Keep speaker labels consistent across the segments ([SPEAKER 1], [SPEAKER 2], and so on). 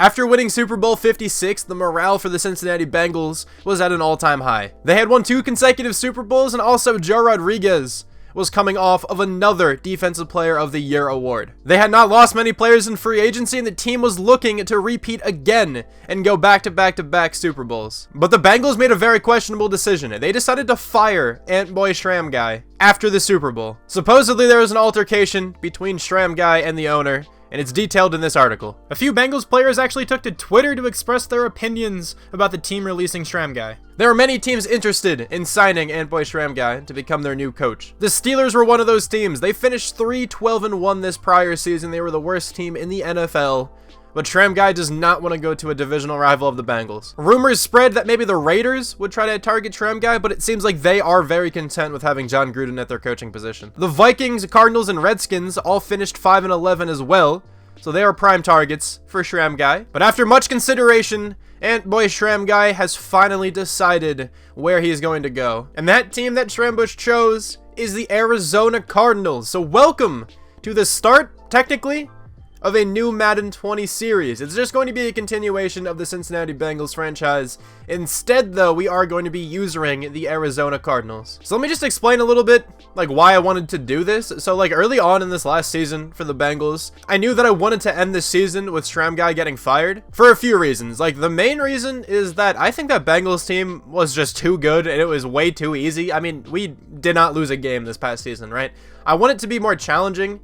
[SPEAKER 1] After winning Super Bowl 56, the morale for the Cincinnati Bengals was at an all-time high. They had won 2 consecutive Super Bowls, and also Joe Rodriguez was coming off of another Defensive Player of the Year award. They had not lost many players in free agency, and the team was looking to repeat again and go back-to-back-to-back Super Bowls. But the Bengals made a very questionable decision. They decided to fire Antboy Shramguy after the Super Bowl. Supposedly there was an altercation between Shramguy and the owner, and it's detailed in this article. A few Bengals players actually took to Twitter to express their opinions about the team releasing Shramguy. There are many teams interested in signing Antboy Shramguy to become their new coach. The Steelers were one of those teams. They finished 3-12-1 this prior season. They were the worst team in the NFL. But Shramguy does not want to go to a divisional rival of the Bengals. Rumors spread that maybe the Raiders would try to target Shramguy, but it seems like they are very content with having John Gruden at their coaching position. The Vikings, Cardinals, and Redskins all finished 5-11 as well, so they are prime targets for Shramguy. But after much consideration, Antboy Shramguy has finally decided where he is going to go. And that team that Shrambush chose is the Arizona Cardinals. So welcome to the start, technically, of a new Madden 20 series. It's just going to be a continuation of the Cincinnati Bengals franchise. Instead, though, we are going to be using the Arizona Cardinals. So let me just explain a little bit, like, why I wanted to do this. So, like, early on in this last season for the Bengals, I knew that I wanted to end this season with Shramguy getting fired for a few reasons. Like, the main reason is that I think that Bengals team was just too good and it was way too easy. I mean, we did not lose a game this past season, right? I want it to be more challenging.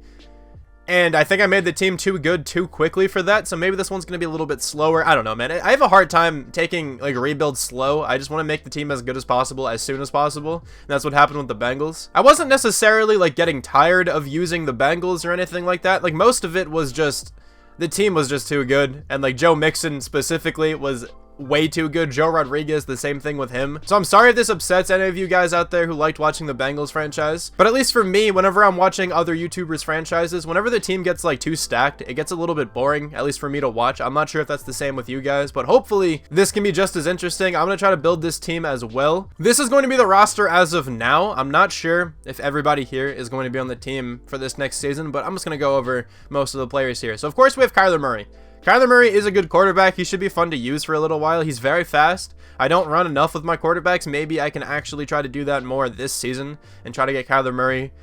[SPEAKER 1] And I think I made the team too good too quickly for that, so maybe this one's going to be a little bit slower. I don't know, man. I have a hard time taking, like, rebuild slow. I just want to make the team as good as possible as soon as possible, and that's what happened with the Bengals. I wasn't necessarily, like, getting tired of using the Bengals or anything like that. Like, most of it was just, the team was just too good, and, like, Joe Mixon specifically was way too good. Joe Rodriguez, the same thing with him. So I'm sorry if this upsets any of you guys out there who liked watching the Bengals franchise, but at least for me, whenever I'm watching other YouTubers franchises, whenever the team gets like too stacked, it gets a little bit boring, at least for me to watch. I'm not sure if that's the same with you guys, but hopefully this can be just as interesting. I'm going to try to build this team as well. This is going to be the roster as of now. I'm not sure if everybody here is going to be on the team for this next season, but I'm just going to go over most of the players here. So of course we have Kyler Murray. Kyler Murray is a good quarterback. He should be fun to use for a little while. He's very fast. I don't run enough with my quarterbacks. Maybe I can actually try to do that more this season and try to get Kyler Murray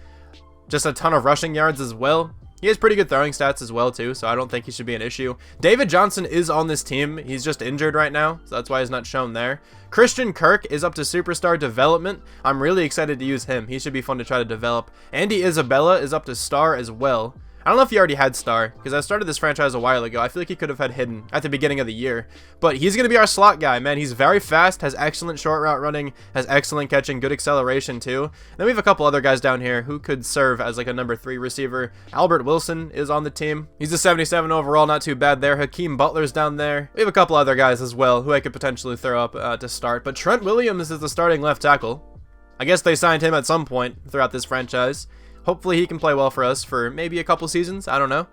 [SPEAKER 1] just a ton of rushing yards as well. He has pretty good throwing stats as well too, so I don't think he should be an issue. David Johnson is on this team. He's just injured right now, so that's why he's not shown there. Christian Kirk is up to superstar development. I'm really excited to use him. He should be fun to try to develop. Andy Isabella is up to star as well. I don't know if he already had star, because I started this franchise a while ago. I feel like he could have had hidden at the beginning of the year. But he's going to be our slot guy, man. He's very fast, has excellent short route running, has excellent catching, good acceleration too. And then we have a couple other guys down here who could serve as like a number 3 receiver. Albert Wilson is on the team. He's a 77 overall, not too bad there. Hakeem Butler's down there. We have a couple other guys as well who I could potentially throw up to start. But Trent Williams is the starting left tackle. I guess they signed him at some point throughout this franchise. Hopefully he can play well for us for maybe a couple seasons. I don't know.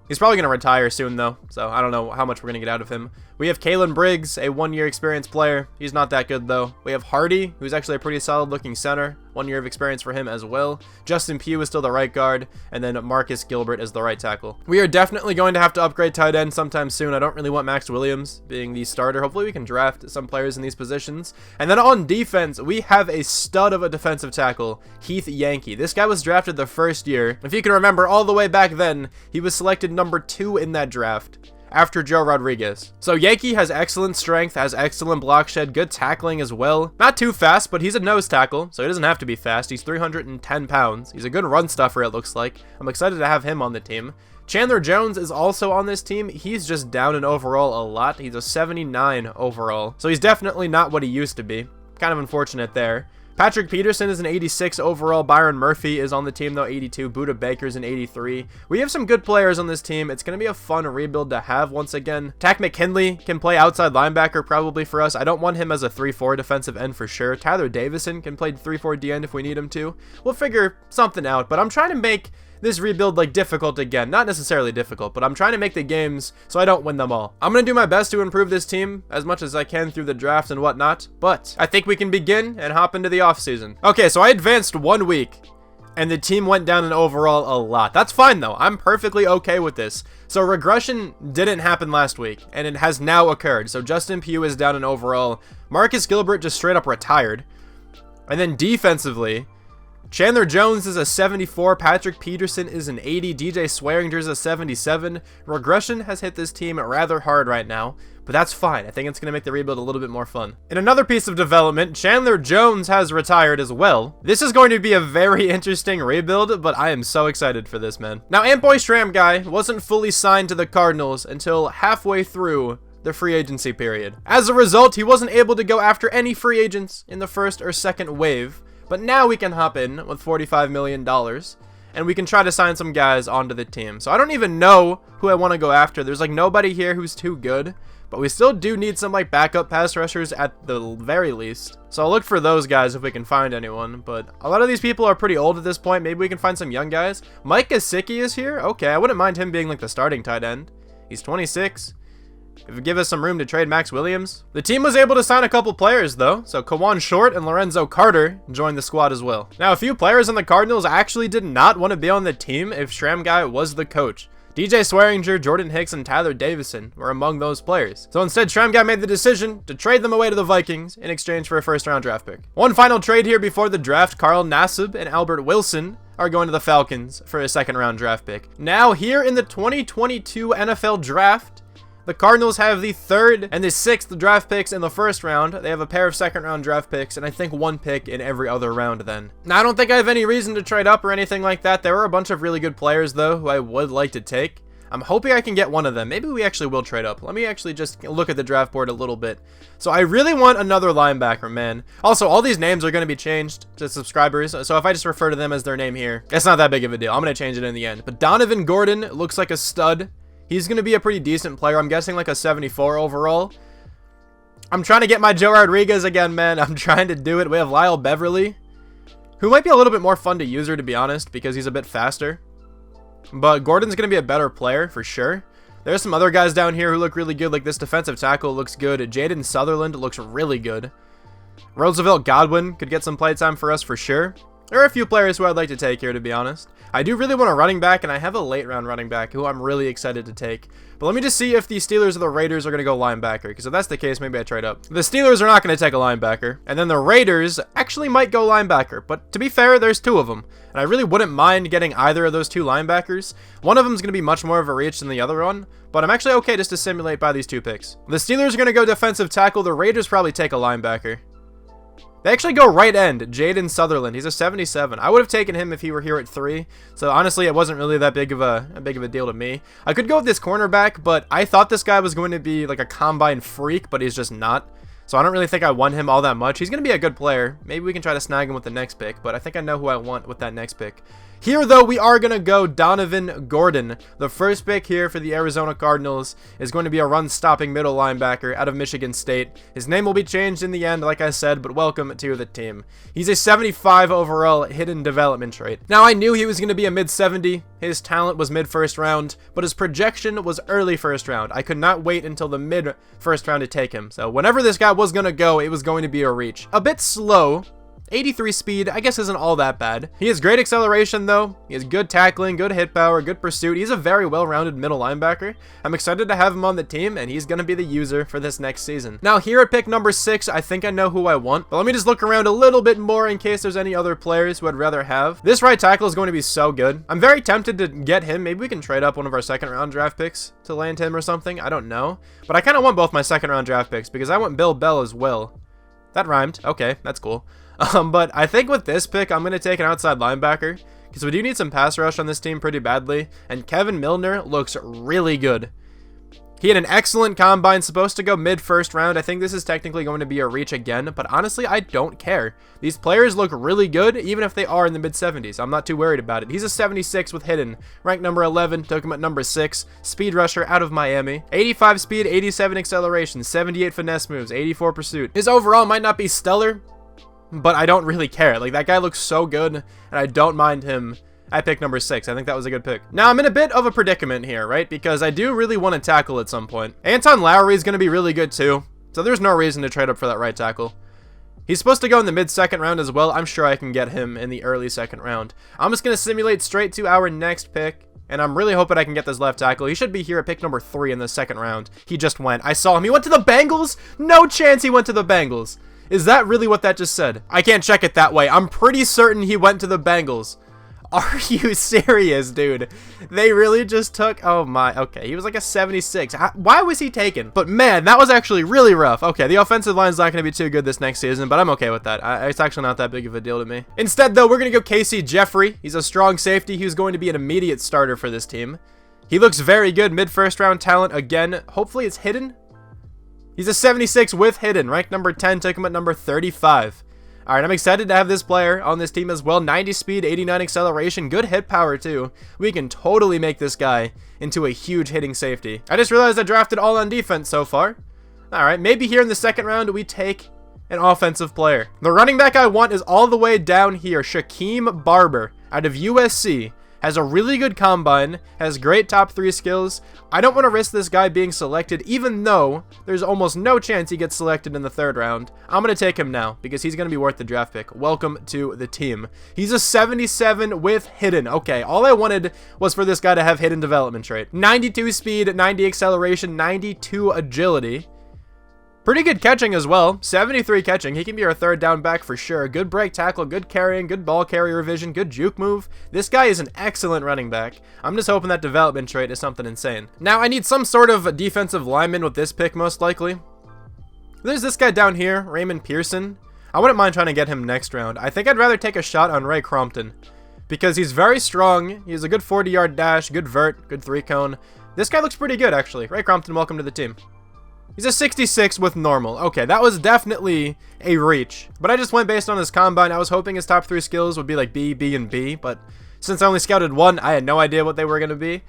[SPEAKER 1] He's probably going to retire soon, though, so I don't know how much we're going to get out of him. We have Kalen Briggs, a 1-year experienced player. He's not that good, though. We have Hardy, who's actually a pretty solid-looking center. 1 year of experience for him as well. Justin Pugh is still the right guard, and then Marcus Gilbert is the right tackle. We are definitely going to have to upgrade tight end sometime soon. I don't really want Max Williams being the starter. Hopefully we can draft some players in these positions. And then on defense, we have a stud of a defensive tackle, Heath Yankee. This guy was drafted the first year. If you can remember, all the way back then, he was selected number 2 in that draft, after Joe Rodriguez. So Yankee has excellent strength, has excellent block shed, good tackling as well. Not too fast, but he's a nose tackle, so he doesn't have to be fast. He's 310 pounds. He's a good run stuffer, it looks like. I'm excited to have him on the team. Chandler Jones is also on this team. He's just down in overall a lot. He's a 79 overall, so he's definitely not what he used to be. Kind of unfortunate there. Patrick Peterson is an 86 overall. Byron Murphy is on the team, though, 82. Buda Baker's an 83. We have some good players on this team. It's going to be a fun rebuild to have once again. Tack McKinley can play outside linebacker probably for us. I don't want him as a 3-4 defensive end for sure. Tyler Davison can play 3-4 D end if we need him to. We'll figure something out, but I'm trying to make this rebuild like difficult again. Not necessarily difficult, but I'm trying to make the games so I don't win them all. I'm going to do my best to improve this team as much as I can through the draft and whatnot, but I think we can begin and hop into the offseason. Okay, so I advanced 1 week, and the team went down in overall a lot. That's fine though. I'm perfectly okay with this. So regression didn't happen last week, and it has now occurred. So Justin Pugh is down in overall. Marcus Gilbert just straight up retired. And then defensively, Chandler Jones is a 74, Patrick Peterson is an 80, DJ Swearinger is a 77. Regression has hit this team rather hard right now, but that's fine. I think it's going to make the rebuild a little bit more fun. In another piece of development, Chandler Jones has retired as well. This is going to be a very interesting rebuild, but I am so excited for this, man. Now, Antboy Shramguy wasn't fully signed to the Cardinals until halfway through the free agency period. As a result, he wasn't able to go after any free agents in the first or second wave. But now we can hop in with $45 million, and we can try to sign some guys onto the team. So I don't even know who I want to go after. There's like nobody here who's too good, but we still do need some like backup pass rushers at the very least. So I'll look for those guys if we can find anyone, but a lot of these people are pretty old at this point. Maybe we can find some young guys. Mike Gesicki is here. Okay, I wouldn't mind him being like the starting tight end. He's 26. If it give us some room to trade Max Williams. The team was able to sign a couple players though, so Kawan Short and Lorenzo Carter joined the squad as well. Now a few players on the Cardinals actually did not want to be on the team if Shramguy was the coach. DJ Swearinger, Jordan Hicks, and Tyler Davison were among those players. So instead, Shramguy made the decision to trade them away to the Vikings in exchange for a first-round draft pick. One final trade here before the draft, Carl Nassib and Albert Wilson are going to the Falcons for a second-round draft pick. Now here in the 2022 NFL Draft, the Cardinals have the 3rd and the 6th draft picks in the first round. They have a pair of second-round draft picks, and I think 1 pick in every other round then. Now, I don't think I have any reason to trade up or anything like that. There are a bunch of really good players, though, who I would like to take. I'm hoping I can get one of them. Maybe we actually will trade up. Let me actually just look at the draft board a little bit. So I really want another linebacker, man. Also, all these names are going to be changed to subscribers, so if I just refer to them as their name here, it's not that big of a deal. I'm going to change it in the end. But Donovan Gordon looks like a stud. He's going to be a pretty decent player. I'm guessing like a 74 overall. I'm trying to get my Joe Rodriguez again, man. I'm trying to do it. We have Lyle Beverly, who might be a little bit more fun to user, to be honest, because he's a bit faster. But Gordon's going to be a better player for sure. There's some other guys down here who look really good. Like this defensive tackle looks good. Jaden Sutherland looks really good. Roosevelt Godwin could get some playtime for us for sure. There are a few players who I'd like to take here, to be honest. I do really want a running back, and I have a late round running back who I'm really excited to take. But let me just see if the Steelers or the Raiders are going to go linebacker, because if that's the case, maybe I trade up. The Steelers are not going to take a linebacker, and then the Raiders actually might go linebacker. But to be fair, there's 2 of them, and I really wouldn't mind getting either of those 2 linebackers. One of them is going to be much more of a reach than the other one, but I'm actually okay just to simulate by these 2 picks. The Steelers are going to go defensive tackle. The Raiders probably take a linebacker. They actually go right end, Jaden Sutherland. He's a 77. I would have taken him if he were here at 3. So honestly, it wasn't really that big of a deal to me. I could go with this cornerback, but I thought this guy was going to be like a combine freak, but he's just not. So I don't really think I want him all that much. He's going to be a good player. Maybe we can try to snag him with the next pick, but I think I know who I want with that next pick. Here, though, we are going to go Donovan Gordon. The first pick here for the Arizona Cardinals is going to be a run-stopping middle linebacker out of Michigan State. His name will be changed in the end, like I said, but welcome to the team. He's a 75 overall hidden development trait. Now, I knew he was going to be a mid-70. His talent was mid-first round, but his projection was early first round. I could not wait until the mid-first round to take him. So whenever this guy was going to go, it was going to be a reach. A bit slow. 83 speed, I guess, isn't all that bad. He has great acceleration, though. He has good tackling, good hit power, good pursuit. He's a very well-rounded middle linebacker. I'm excited to have him on the team, and he's going to be the user for this next season. Now, here at pick number 6, I think I know who I want, but let me just look around a little bit more in case there's any other players who I'd rather have. This right tackle is going to be so good. I'm very tempted to get him. Maybe we can trade up one of our second-round draft picks to land him or something. I don't know. But I kind of want both my second-round draft picks because I want Bill Bell as well. That rhymed. Okay, that's cool. But I think with this pick, I'm going to take an outside linebacker because we do need some pass rush on this team pretty badly. And Kevin Milner looks really good. He had an excellent combine, supposed to go mid-first round. I think this is technically going to be a reach again, but honestly, I don't care. These players look really good, even if they are in the mid-70s. I'm not too worried about it. He's a 76 with hidden. Ranked number 11, took him at number 6. Speed rusher out of Miami. 85 speed, 87 acceleration, 78 finesse moves, 84 pursuit. His overall might not be stellar, but I don't really care. Like, that guy looks so good, and I don't mind him at pick number 6. I think that was a good pick. Now, I'm in a bit of a predicament here, right? Because I do really want to tackle at some point. Anton Lowry is going to be really good, too. So there's no reason to trade up for that right tackle. He's supposed to go in the mid-second round as well. I'm sure I can get him in the early second round. I'm just going to simulate straight to our next pick. And I'm really hoping I can get this left tackle. He should be here at pick number 3 in the second round. He just went. I saw him. He went to the Bengals? No chance he went to the Bengals. Is that really what that just said? I can't check it that way. I'm pretty certain he went to the Bengals. Are you serious, dude? They really just took... Oh my... Okay, he was like a 76. Why was he taken? But man, that was actually really rough. Okay, the offensive line's not going to be too good this next season, but I'm okay with that. It's actually not that big of a deal to me. Instead, though, we're going to go Casey Jeffrey. He's a strong safety. He's going to be an immediate starter for this team. He looks very good. Mid-first round talent again. Hopefully it's hidden. He's a 76 with hidden. Ranked number 10. Took him at number 35. All right, I'm excited to have this player on this team as well. 90 speed, 89 acceleration, good hit power too. We can totally make this guy into a huge hitting safety. I just realized I drafted all on defense so far. All right, maybe here in the second round we take an offensive player. The running back I want is all the way down here. Shaquem Barber out of USC. Has a really good combine, has great top 3 skills. I don't want to risk this guy being selected, even though there's almost no chance he gets selected in the 3rd round. I'm going to take him now, because he's going to be worth the draft pick. Welcome to the team. He's a 77 with hidden. Okay, all I wanted was for this guy to have hidden development trait. 92 speed, 90 acceleration, 92 agility. Pretty good catching as well. 73 catching. He can be our 3rd down back for sure. Good break tackle, good carrying, good ball carrier vision, good juke move. This guy is an excellent running back. I'm just hoping that development trait is something insane. Now, I need some sort of defensive lineman with this pick, most likely. There's this guy down here, Raymond Pearson. I wouldn't mind trying to get him next round. I think I'd rather take a shot on Ray Crompton because he's very strong. He has a good 40-yard dash, good vert, good 3-cone. This guy looks pretty good, actually. Ray Crompton, welcome to the team. He's a 66 with normal. Okay, that was definitely a reach. But I just went based on his combine. I was hoping his top 3 skills would be like B, B, and B. But since I only scouted 1, I had no idea what they were going to be.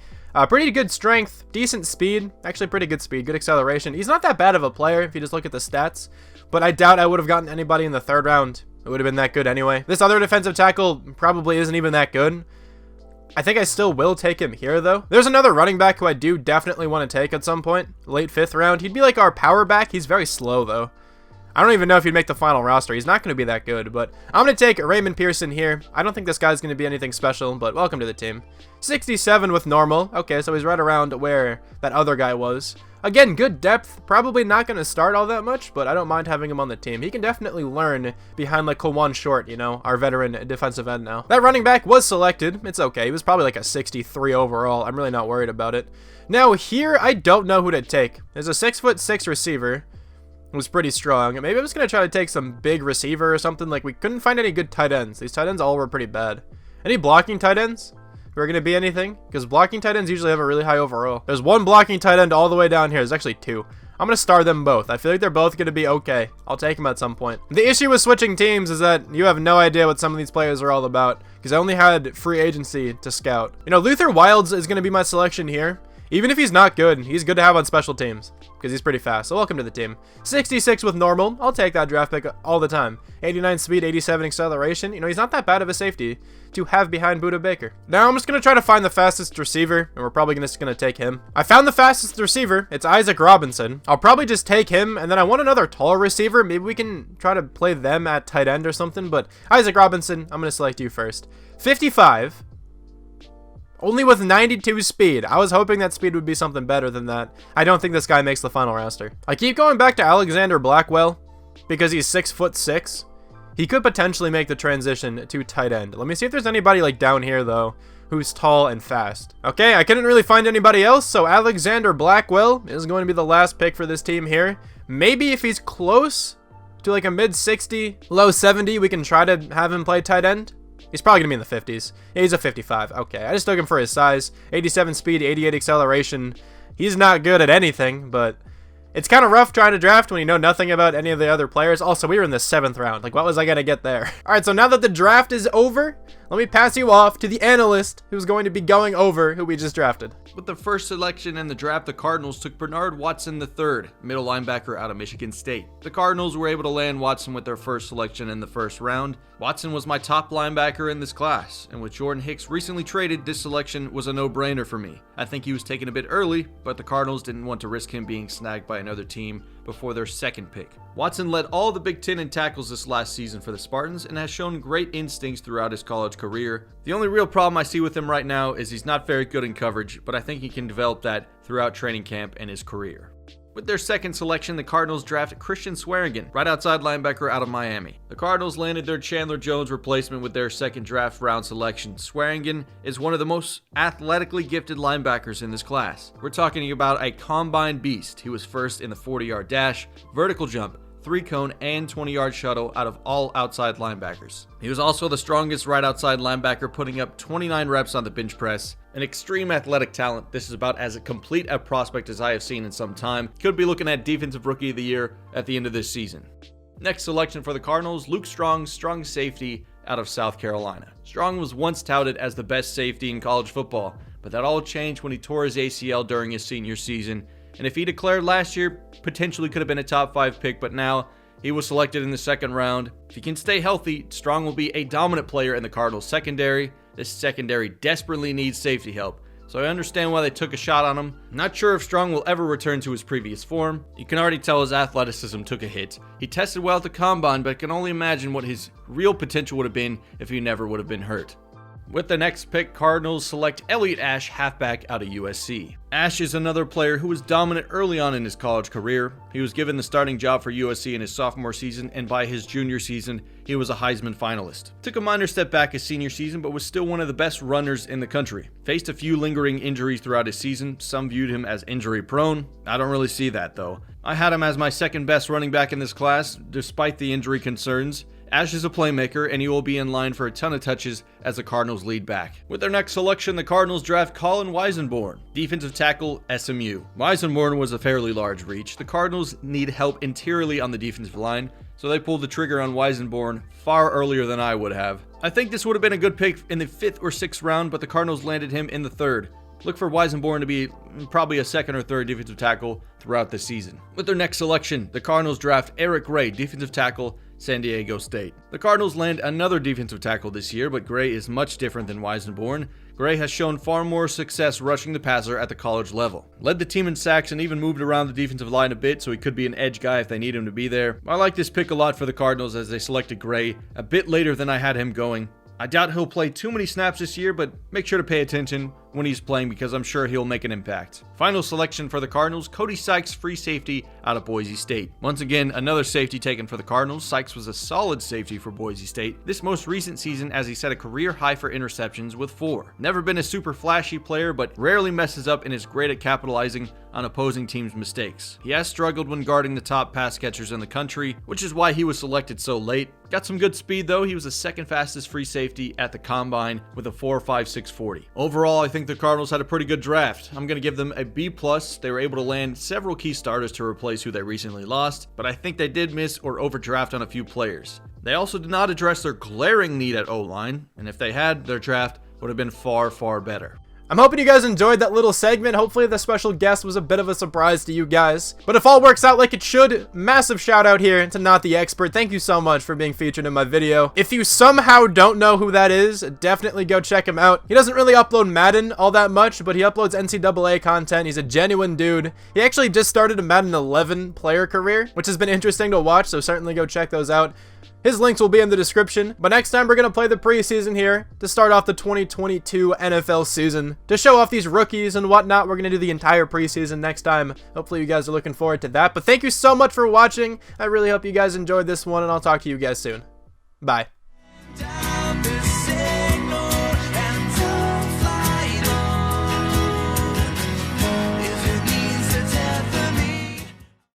[SPEAKER 1] Pretty good strength, decent speed. Actually, pretty good speed, good acceleration. He's not that bad of a player if you just look at the stats. But I doubt I would have gotten anybody in the 3rd round. It would have been that good anyway. This other defensive tackle probably isn't even that good. I think I still will take him here, though. There's another running back who I do definitely want to take at some point. Late 5th round. He'd be like our power back. He's very slow, though. I don't even know if he'd make the final roster. He's not going to be that good, but I'm going to take Raymond Pearson here. I don't think this guy's going to be anything special, but welcome to the team. 67 with normal. Okay, so he's right around where that other guy was. Again, good depth. Probably not going to start all that much, but I don't mind having him on the team. He can definitely learn behind like Kawan Short, you know, our veteran defensive end now. That running back was selected. It's okay. He was probably like a 63 overall. I'm really not worried about it. Now here, I don't know who to take. There's a 6'6" receiver who's pretty strong. Maybe I'm just going to try to take some big receiver or something. Like, we couldn't find any good tight ends. These tight ends all were pretty bad. Any blocking tight ends? If we're going to be anything? Because blocking tight ends usually have a really high overall. There's one blocking tight end all the way down here. There's actually 2. I'm going to star them both. I feel like they're both going to be okay. I'll take them at some point. The issue with switching teams is that you have no idea what some of these players are all about. Because I only had free agency to scout. You know, Luther Wilds is going to be my selection here. Even if he's not good, he's good to have on special teams. Because he's pretty fast. So welcome to the team. 66 with normal. I'll take that draft pick all the time. 89 speed, 87 acceleration. You know, he's not that bad of a safety to have behind Budda Baker. Now I'm just going to try to find the fastest receiver, and we're probably just going to take him. I found the fastest receiver. It's Isaac Robinson. I'll probably just take him, and then I want another tall receiver. Maybe we can try to play them at tight end or something, but Isaac Robinson, I'm going to select you first. 55. Only with 92 speed. I was hoping that speed would be something better than that. I don't think this guy makes the final roster. I keep going back to Alexander Blackwell because he's 6'6". He could potentially make the transition to tight end. Let me see if there's anybody like down here though who's tall and fast. Okay, I couldn't really find anybody else, so Alexander Blackwell is going to be the last pick for this team here. Maybe if he's close to like a mid 60, low 70, we can try to have him play tight end. He's probably going to be in the 50s. Yeah, he's a 55. Okay, I just took him for his size. 87 speed, 88 acceleration. He's not good at anything, but it's kind of rough trying to draft when you know nothing about any of the other players. Also, we were in the 7th round. Like, what was I going to get there? All right, so now that the draft is over, let me pass you off to the analyst who's going to be going over who we just drafted.
[SPEAKER 2] With the first selection in the draft, the Cardinals took Bernard Watson III, middle linebacker out of Michigan State. The Cardinals were able to land Watson with their first selection in the 1st round. Watson was my top linebacker in this class, and with Jordan Hicks recently traded, this selection was a no-brainer for me. I think he was taken a bit early, but the Cardinals didn't want to risk him being snagged by another team before their second pick. Watson led all the Big Ten in tackles this last season for the Spartans and has shown great instincts throughout his college career. The only real problem I see with him right now is he's not very good in coverage, but I think he can develop that throughout training camp and his career. With their second selection, the Cardinals drafted Christian Swearingen, right outside linebacker out of Miami. The Cardinals landed their Chandler Jones replacement with their second draft round selection. Swearingen is one of the most athletically gifted linebackers in this class. We're talking about a combine beast. He was first in the 40-yard dash, vertical jump, 3-cone, and 20-yard shuttle out of all outside linebackers. He was also the strongest right outside linebacker, putting up 29 reps on the bench press. An extreme athletic talent. This is about as complete a prospect as I have seen in some time. Could be looking at Defensive Rookie of the Year at the end of this season. Next selection for the Cardinals, Luke Strong, strong safety out of South Carolina. Strong was once touted as the best safety in college football, but that all changed when he tore his ACL during his senior season. And if he declared last year, potentially could have been a top 5 pick, but now he was selected in the second round. If he can stay healthy, Strong will be a dominant player in the Cardinals secondary. This secondary desperately needs safety help, so I understand why they took a shot on him. Not sure if Strong will ever return to his previous form. You can already tell his athleticism took a hit. He tested well at the combine, but can only imagine what his real potential would have been if he never would have been hurt. With the next pick, Cardinals select Elliott Ash, halfback out of USC. Ash is another player who was dominant early on in his college career. He was given the starting job for USC in his sophomore season, and by his junior season, he was a Heisman finalist. Took a minor step back his senior season, but was still one of the best runners in the country. Faced a few lingering injuries throughout his season. Some viewed him as injury prone. I don't really see that though. I had him as my second best running back in this class, despite the injury concerns. Ash is a playmaker, and he will be in line for a ton of touches as the Cardinals lead back. With their next selection, the Cardinals draft Colin Weisenborn, defensive tackle, SMU. Weisenborn was a fairly large reach. The Cardinals need help interiorly on the defensive line, so they pulled the trigger on Weisenborn far earlier than I would have. I think this would have been a good pick in the 5th or 6th round, but the Cardinals landed him in the 3rd. Look for Weisenborn to be probably a 2nd or 3rd defensive tackle throughout the season. With their next selection, the Cardinals draft Eric Gray, defensive tackle, San Diego State. The Cardinals land another defensive tackle this year, but Gray is much different than Weisenborn. Gray has shown far more success rushing the passer at the college level. Led the team in sacks and even moved around the defensive line a bit, so he could be an edge guy if they need him to be there. I like this pick a lot for the Cardinals as they selected Gray a bit later than I had him going. I doubt he'll play too many snaps this year, but make sure to pay attention when he's playing because I'm sure he'll make an impact. Final selection for the Cardinals, Cody Sykes, free safety out of Boise State. Once again, another safety taken for the Cardinals. Sykes was a solid safety for Boise State this most recent season as he set a career high for interceptions with 4. Never been a super flashy player, but rarely messes up and is great at capitalizing on opposing teams' mistakes. He has struggled when guarding the top pass catchers in the country, which is why he was selected so late. Got some good speed though. He was the 2nd fastest free safety at the combine with a 4.56 40. Overall, I think the Cardinals had a pretty good draft. I'm going to give them a B+. They were able to land several key starters to replace who they recently lost, but I think they did miss or overdraft on a few players. They also did not address their glaring need at O-line, and if they had, their draft would have been far, far better.
[SPEAKER 1] I'm hoping you guys enjoyed that little segment. Hopefully the special guest was a bit of a surprise to you guys. But if all works out like it should, massive shout out here to Not The Expert. Thank you so much for being featured in my video. If you somehow don't know who that is, definitely go check him out. He doesn't really upload Madden all that much, but he uploads NCAA content. He's a genuine dude. He actually just started a Madden 11 player career, which has been interesting to watch, so certainly go check those out. His links will be in the description, but next time we're going to play the preseason here to start off the 2022 NFL season. To show off these rookies and whatnot, we're going to do the entire preseason next time. Hopefully you guys are looking forward to that, but thank you so much for watching. I really hope you guys enjoyed this one, and I'll talk to you guys soon. Bye.